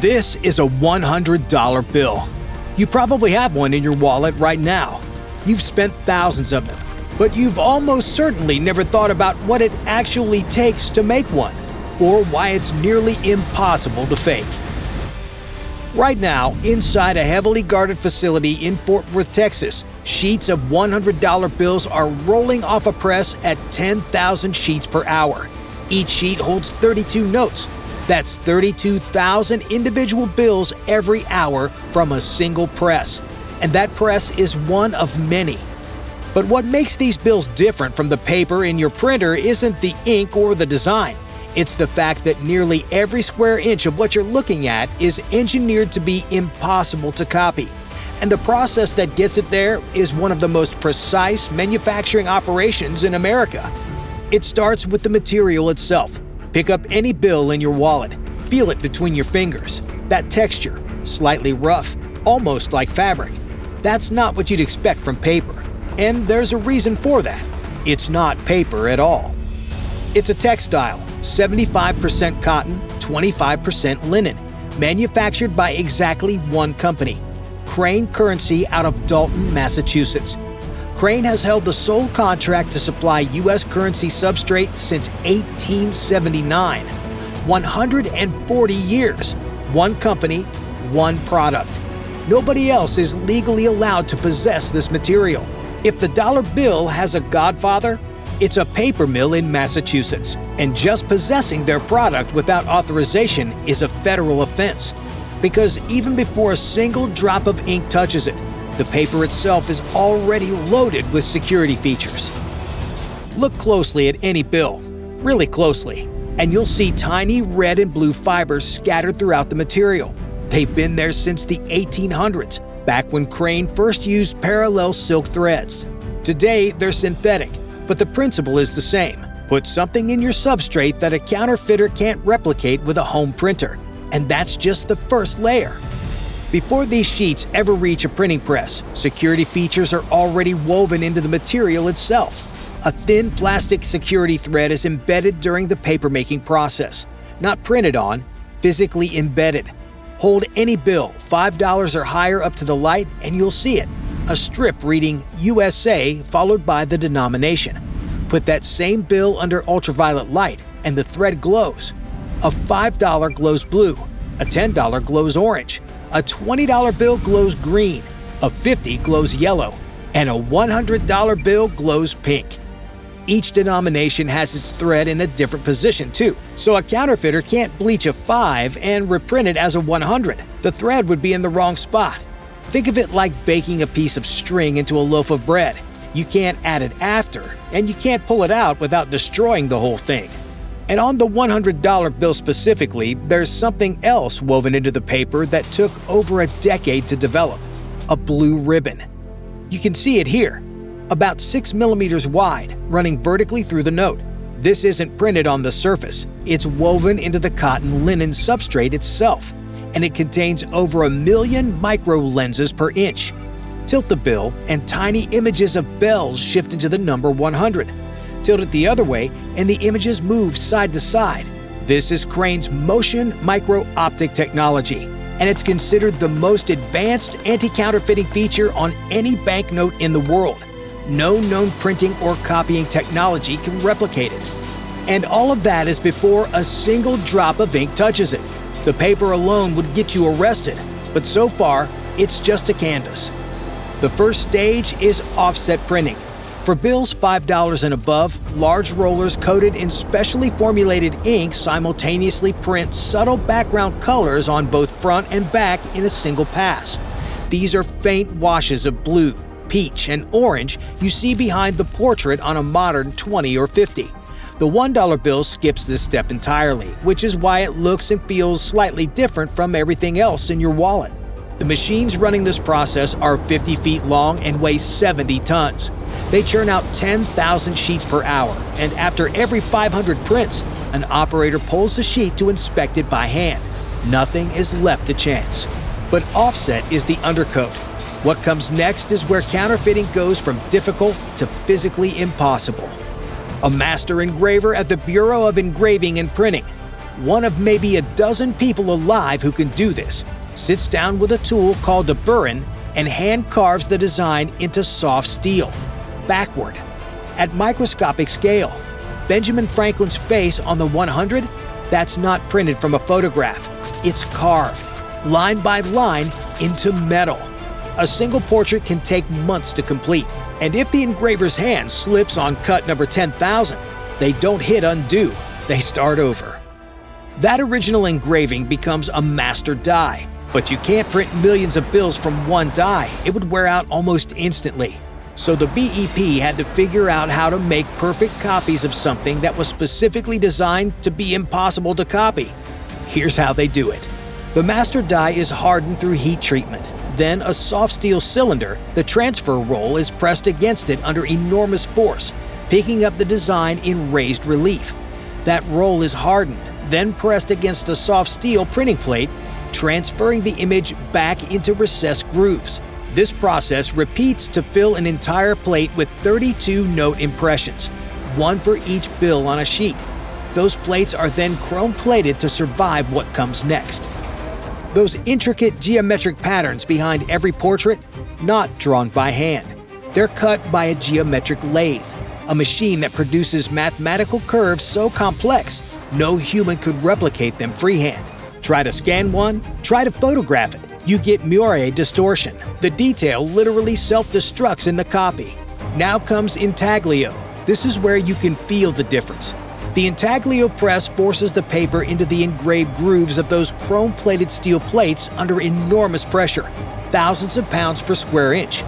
This is a $100 bill. You probably have one in your wallet right now. You've spent thousands of them, but you've almost certainly never thought about what it actually takes to make one, or why it's nearly impossible to fake. Right now, inside a heavily guarded facility in Fort Worth, Texas, sheets of $100 bills are rolling off a press at 10,000 sheets per hour. Each sheet holds 32 notes. That's 32,000 individual bills every hour from a single press. And that press is one of many. But what makes these bills different from the paper in your printer isn't the ink or the design. It's the fact that nearly every square inch of what you're looking at is engineered to be impossible to copy. And the process that gets it there is one of the most precise manufacturing operations in America. It starts with the material itself. Pick up any bill in your wallet. Feel it between your fingers. That texture, slightly rough, almost like fabric. That's not what you'd expect from paper. And there's a reason for that. It's not paper at all. It's a textile, 75% cotton, 25% linen, manufactured by exactly one company, Crane Currency out of Dalton, Massachusetts. Crane has held the sole contract to supply U.S. currency substrate since 1879. 140 years. One company, one product. Nobody else is legally allowed to possess this material. If the dollar bill has a godfather, it's a paper mill in Massachusetts. And just possessing their product without authorization is a federal offense. Because even before a single drop of ink touches it, the paper itself is already loaded with security features. Look closely at any bill, really closely, and you'll see tiny red and blue fibers scattered throughout the material. They've been there since the 1800s, back when Crane first used parallel silk threads. Today, they're synthetic, but the principle is the same. Put something in your substrate that a counterfeiter can't replicate with a home printer, and that's just the first layer. Before these sheets ever reach a printing press, security features are already woven into the material itself. A thin plastic security thread is embedded during the papermaking process. Not printed on, physically embedded. Hold any bill, $5 or higher up to the light, and you'll see it. A strip reading USA followed by the denomination. Put that same bill under ultraviolet light, and the thread glows. A $5 glows blue, a $10 glows orange, a $20 bill glows green, a $50 glows yellow, and a $100 bill glows pink. Each denomination has its thread in a different position too, so a counterfeiter can't bleach a 5 and reprint it as a 100. The thread would be in the wrong spot. Think of it like baking a piece of string into a loaf of bread. You can't add it after, and you can't pull it out without destroying the whole thing. And on the $100 bill specifically, there's something else woven into the paper that took over a decade to develop: a blue ribbon. You can see it here, about 6 millimeters wide, running vertically through the note. This isn't printed on the surface, it's woven into the cotton linen substrate itself, and it contains over 1 million micro lenses per inch. Tilt the bill, and tiny images of bells shift into the number 100. Tilt it the other way, and the images move side to side. This is Crane's motion micro-optic technology, and it's considered the most advanced anti-counterfeiting feature on any banknote in the world. No known printing or copying technology can replicate it. And all of that is before a single drop of ink touches it. The paper alone would get you arrested, but so far, it's just a canvas. The first stage is offset printing. For bills $5 and above, large rollers coated in specially formulated ink simultaneously print subtle background colors on both front and back in a single pass. These are faint washes of blue, peach, and orange you see behind the portrait on a modern 20 or 50. The $1 bill skips this step entirely, which is why it looks and feels slightly different from everything else in your wallet. The machines running this process are 50 feet long and weigh 70 tons. They churn out 10,000 sheets per hour, and after every 500 prints, an operator pulls the sheet to inspect it by hand. Nothing is left to chance. But offset is the undercoat. What comes next is where counterfeiting goes from difficult to physically impossible. A master engraver at the Bureau of Engraving and Printing. One of maybe a dozen people alive who can do this sits down with a tool called a burin and hand carves the design into soft steel, backward, at microscopic scale. Benjamin Franklin's face on the 100, that's not printed from a photograph. It's carved, line by line, into metal. A single portrait can take months to complete, and if the engraver's hand slips on cut number 10,000, they don't hit undo, they start over. That original engraving becomes a master die, but you can't print millions of bills from one die. It would wear out almost instantly. So the BEP had to figure out how to make perfect copies of something that was specifically designed to be impossible to copy. Here's how they do it. The master die is hardened through heat treatment. Then a soft steel cylinder, the transfer roll, is pressed against it under enormous force, picking up the design in raised relief. That roll is hardened, then pressed against a soft steel printing plate, transferring the image back into recessed grooves. This process repeats to fill an entire plate with 32 note impressions, one for each bill on a sheet. Those plates are then chrome-plated to survive what comes next. Those intricate geometric patterns behind every portrait, not drawn by hand. They're cut by a geometric lathe, a machine that produces mathematical curves so complex no human could replicate them freehand. Try to scan one, try to photograph it. You get Murray distortion. The detail literally self-destructs in the copy. Now comes intaglio. This is where you can feel the difference. The intaglio press forces the paper into the engraved grooves of those chrome-plated steel plates under enormous pressure, thousands of pounds per square inch.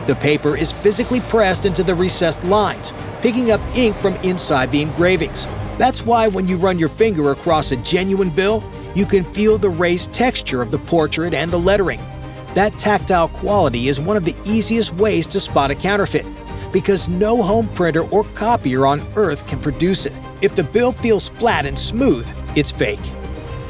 The paper is physically pressed into the recessed lines, picking up ink from inside the engravings. That's why when you run your finger across a genuine bill, you can feel the raised texture of the portrait and the lettering. That tactile quality is one of the easiest ways to spot a counterfeit, because no home printer or copier on earth can produce it. If the bill feels flat and smooth, it's fake.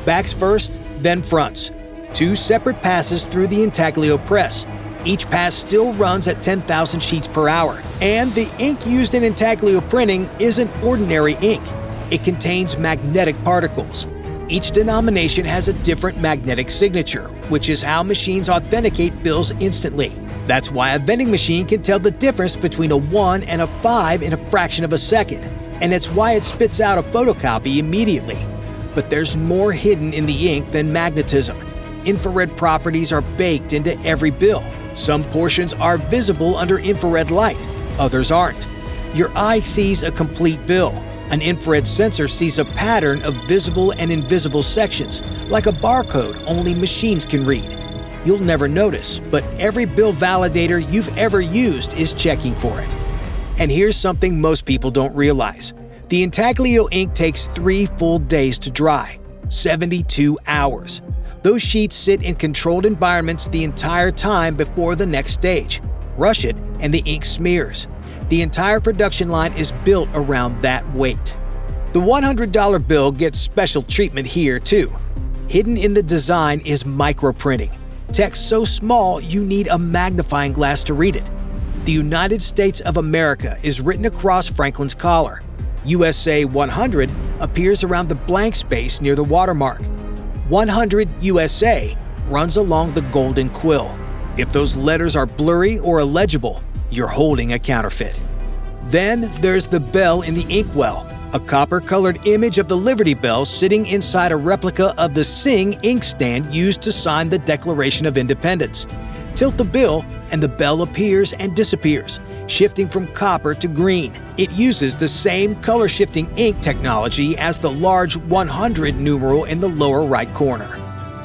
Backs first, then fronts. 2 separate passes through the intaglio press. Each pass still runs at 10,000 sheets per hour. And the ink used in intaglio printing isn't ordinary ink. It contains magnetic particles. Each denomination has a different magnetic signature, which is how machines authenticate bills instantly. That's why a vending machine can tell the difference between a 1 and a 5 in a fraction of a second. And it's why it spits out a photocopy immediately. But there's more hidden in the ink than magnetism. Infrared properties are baked into every bill. Some portions are visible under infrared light, others aren't. Your eye sees a complete bill. An infrared sensor sees a pattern of visible and invisible sections, like a barcode only machines can read. You'll never notice, but every bill validator you've ever used is checking for it. And here's something most people don't realize. The intaglio ink takes 3 full days to dry, 72 hours. Those sheets sit in controlled environments the entire time before the next stage. Rush it, and the ink smears. The entire production line is built around that weight. The $100 bill gets special treatment here, too. Hidden in the design is microprinting. Text so small you need a magnifying glass to read it. The United States of America is written across Franklin's collar. USA 100 appears around the blank space near the watermark. 100 USA runs along the golden quill. If those letters are blurry or illegible, you're holding a counterfeit. Then there's the bell in the inkwell, a copper-colored image of the Liberty Bell sitting inside a replica of the Sing inkstand used to sign the Declaration of Independence. Tilt the bill, and the bell appears and disappears, shifting from copper to green. It uses the same color-shifting ink technology as the large 100 numeral in the lower right corner.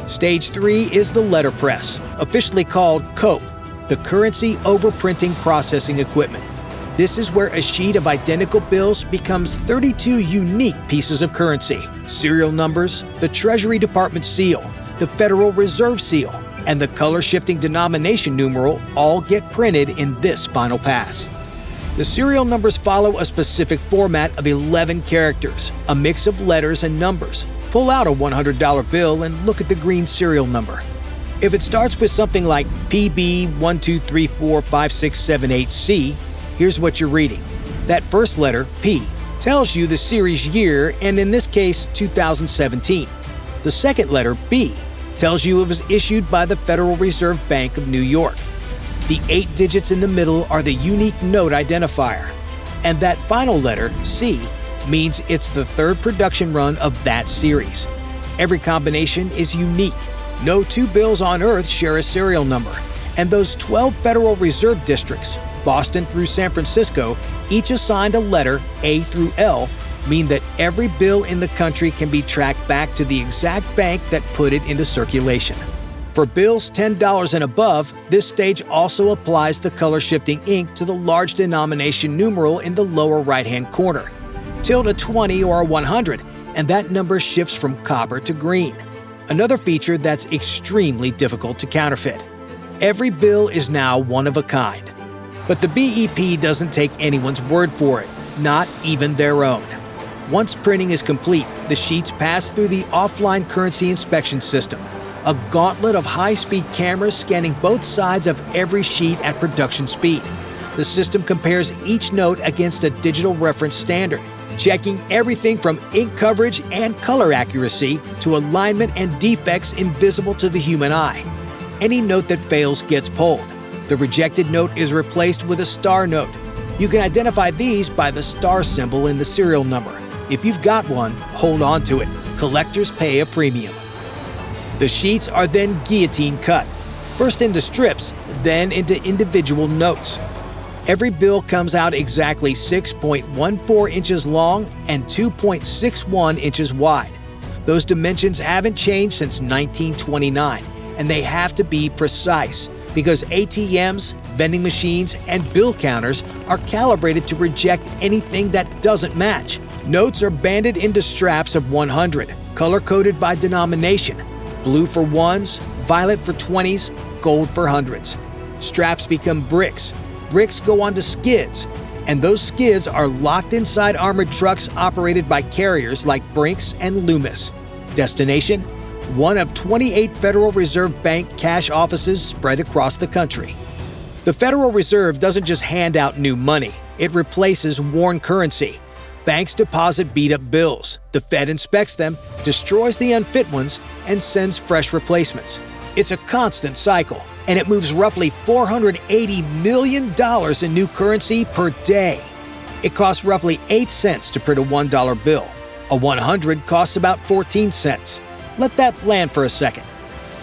Stage 3 is the letterpress, officially called COPE, the Currency Overprinting Processing Equipment. This is where a sheet of identical bills becomes 32 unique pieces of currency. Serial numbers, the Treasury Department seal, the Federal Reserve seal, and the color-shifting denomination numeral all get printed in this final pass. The serial numbers follow a specific format of 11 characters, a mix of letters and numbers. Pull out a $100 bill and look at the green serial number. If it starts with something like PB12345678C, here's what you're reading. That first letter, P, tells you the series year, and in this case, 2017. The second letter, B, tells you it was issued by the Federal Reserve Bank of New York. The 8 digits in the middle are the unique note identifier. And that final letter, C, means it's the third production run of that series. Every combination is unique. No two bills on Earth share a serial number. And those 12 Federal Reserve districts, Boston through San Francisco, each assigned a letter, A through L, mean that every bill in the country can be tracked back to the exact bank that put it into circulation. For bills $10 and above, this stage also applies the color-shifting ink to the large denomination numeral in the lower right-hand corner. Tilt a 20 or a 100, and that number shifts from copper to green. Another feature that's extremely difficult to counterfeit. Every bill is now one of a kind. But the BEP doesn't take anyone's word for it, not even their own. Once printing is complete, the sheets pass through the offline currency inspection system, a gauntlet of high-speed cameras scanning both sides of every sheet at production speed. The system compares each note against a digital reference standard, checking everything from ink coverage and color accuracy to alignment and defects invisible to the human eye. Any note that fails gets pulled. The rejected note is replaced with a star note. You can identify these by the star symbol in the serial number. If you've got one, hold on to it. Collectors pay a premium. The sheets are then guillotine cut, first into strips, then into individual notes. Every bill comes out exactly 6.14 inches long and 2.61 inches wide. Those dimensions haven't changed since 1929, and they have to be precise because ATMs, vending machines, and bill counters are calibrated to reject anything that doesn't match. Notes are banded into straps of 100, color-coded by denomination. Blue for ones, violet for 20s, gold for hundreds. Straps become bricks. Bricks go onto skids, and those skids are locked inside armored trucks operated by carriers like Brinks and Loomis. Destination? One of 28 Federal Reserve Bank cash offices spread across the country. The Federal Reserve doesn't just hand out new money, it replaces worn currency. Banks deposit beat-up bills, the Fed inspects them, destroys the unfit ones, and sends fresh replacements. It's a constant cycle, and it moves roughly $480 million in new currency per day. It costs roughly 8 cents to print a $1 bill. A 100 costs about 14 cents. Let that land for a second.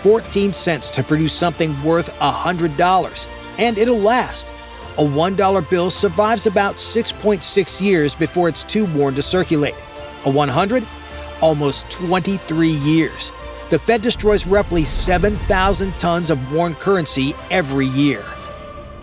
14 cents to produce something worth $100, and it'll last. A $1 bill survives about 6.6 years before it's too worn to circulate. A 100? Almost 23 years. The Fed destroys roughly 7,000 tons of worn currency every year.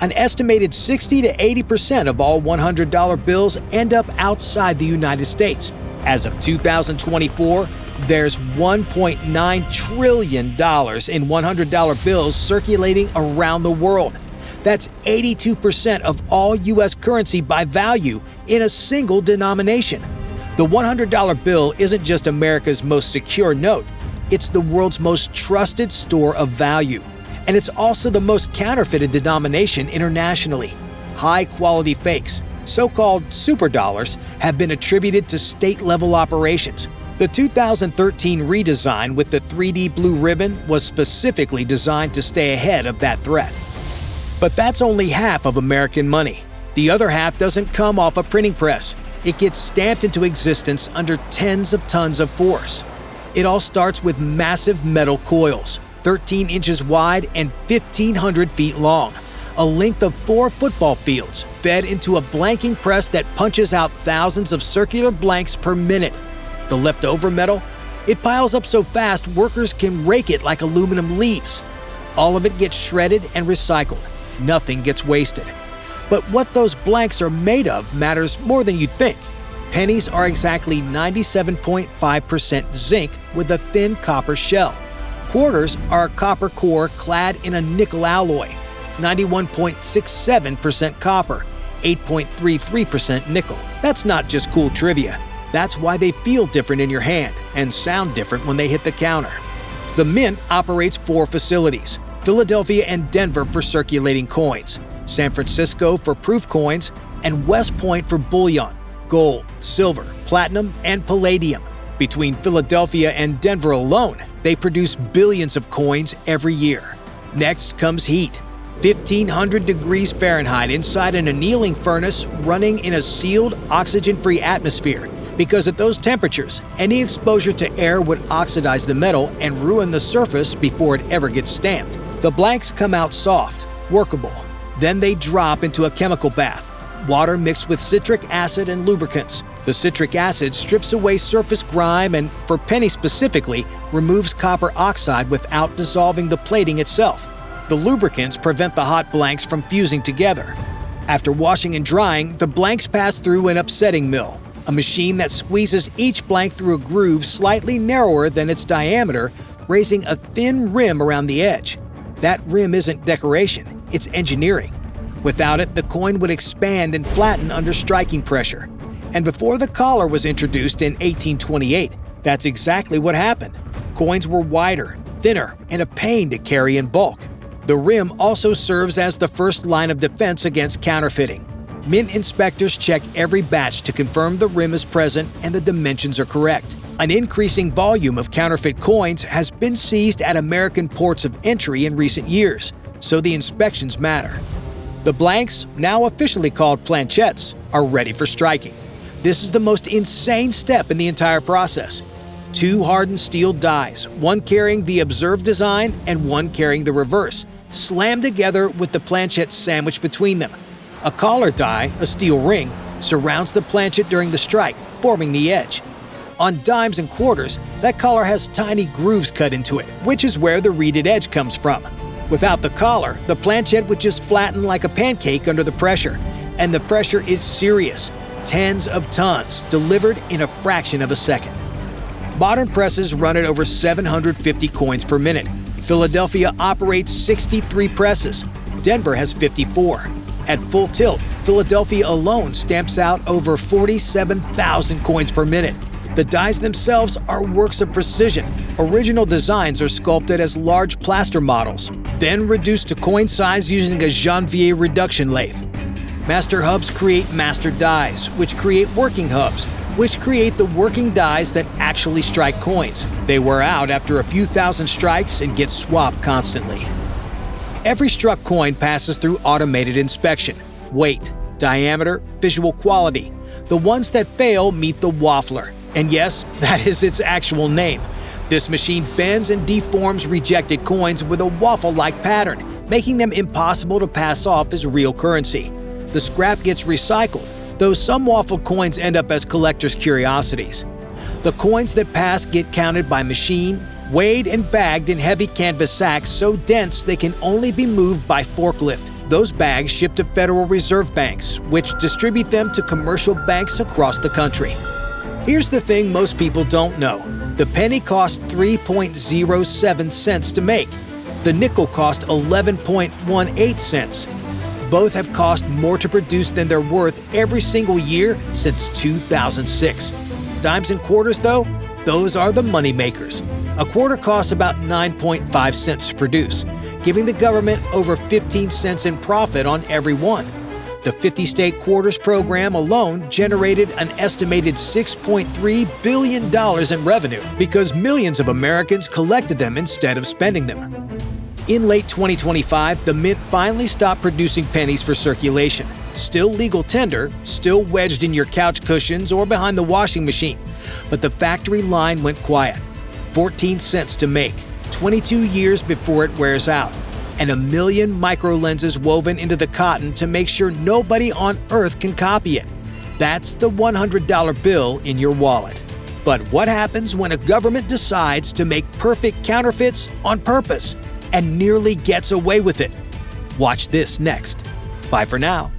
An estimated 60 to 80% of all $100 bills end up outside the United States. As of 2024, there's $1.9 trillion in $100 bills circulating around the world. That's 82% of all U.S. currency by value in a single denomination. The $100 bill isn't just America's most secure note, it's the world's most trusted store of value. And it's also the most counterfeited denomination internationally. High-quality fakes, so-called superdollars, have been attributed to state-level operations. The 2013 redesign with the 3D blue ribbon was specifically designed to stay ahead of that threat. But that's only half of American money. The other half doesn't come off a printing press. It gets stamped into existence under tens of tons of force. It all starts with massive metal coils, 13 inches wide and 1,500 feet long, a length of 4 football fields, fed into a blanking press that punches out thousands of circular blanks per minute. The leftover metal? It piles up so fast workers can rake it like aluminum leaves. All of it gets shredded and recycled. Nothing gets wasted. But what those blanks are made of matters more than you'd think. Pennies are exactly 97.5% zinc with a thin copper shell. Quarters are a copper core clad in a nickel alloy, 91.67% copper, 8.33% nickel. That's not just cool trivia. That's why they feel different in your hand and sound different when they hit the counter. The Mint operates 4 facilities: Philadelphia and Denver for circulating coins, San Francisco for proof coins, and West Point for bullion. gold, silver, platinum, and palladium. Between Philadelphia and Denver alone, they produce billions of coins every year. Next comes heat. 1,500 degrees Fahrenheit inside an annealing furnace running in a sealed, oxygen-free atmosphere. Because at those temperatures, any exposure to air would oxidize the metal and ruin the surface before it ever gets stamped. The blanks come out soft, workable. Then they drop into a chemical bath. Water mixed with citric acid and lubricants. The citric acid strips away surface grime and, for penny specifically, removes copper oxide without dissolving the plating itself. The lubricants prevent the hot blanks from fusing together. After washing and drying, the blanks pass through an upsetting mill, a machine that squeezes each blank through a groove slightly narrower than its diameter, raising a thin rim around the edge. That rim isn't decoration, it's engineering. Without it, the coin would expand and flatten under striking pressure. And before the collar was introduced in 1828, that's exactly what happened. Coins were wider, thinner, and a pain to carry in bulk. The rim also serves as the first line of defense against counterfeiting. Mint inspectors check every batch to confirm the rim is present and the dimensions are correct. An increasing volume of counterfeit coins has been seized at American ports of entry in recent years, so the inspections matter. The blanks, now officially called planchettes, are ready for striking. This is the most insane step in the entire process. 2 hardened steel dies, one carrying the observed design and one carrying the reverse, slammed together with the planchette sandwiched between them. A collar die, a steel ring, surrounds the planchette during the strike, forming the edge. On dimes and quarters, that collar has tiny grooves cut into it, which is where the reeded edge comes from. Without the collar, the planchette would just flatten like a pancake under the pressure. And the pressure is serious. Tens of tons, delivered in a fraction of a second. Modern presses run at over 750 coins per minute. Philadelphia operates 63 presses. Denver has 54. At full tilt, Philadelphia alone stamps out over 47,000 coins per minute. The dies themselves are works of precision. Original designs are sculpted as large plaster models, then reduced to coin size using a Janvier reduction lathe. Master hubs create master dies, which create working hubs, which create the working dies that actually strike coins. They wear out after a few thousand strikes and get swapped constantly. Every struck coin passes through automated inspection. Weight, diameter, visual quality. The ones that fail meet the waffler. And yes, that is its actual name. This machine bends and deforms rejected coins with a waffle-like pattern, making them impossible to pass off as real currency. The scrap gets recycled, though some waffled coins end up as collectors' curiosities. The coins that pass get counted by machine, weighed and bagged in heavy canvas sacks so dense they can only be moved by forklift. Those bags ship to Federal Reserve banks, which distribute them to commercial banks across the country. Here's the thing most people don't know. The penny cost 3.07 cents to make. The nickel cost 11.18 cents. Both have cost more to produce than they're worth every single year since 2006. Dimes and quarters, though, those are the money makers. A quarter costs about 9.5 cents to produce, giving the government over 15 cents in profit on every one. The 50-state quarters program alone generated an estimated $6.3 billion in revenue because millions of Americans collected them instead of spending them. In late 2025, the Mint finally stopped producing pennies for circulation. Still legal tender, still wedged in your couch cushions or behind the washing machine. But the factory line went quiet. 14 cents to make, 22 years before it wears out, and 1 million micro lenses woven into the cotton to make sure nobody on earth can copy it. That's the $100 bill in your wallet. But what happens when a government decides to make perfect counterfeits on purpose and nearly gets away with it? Watch this next. Bye for now.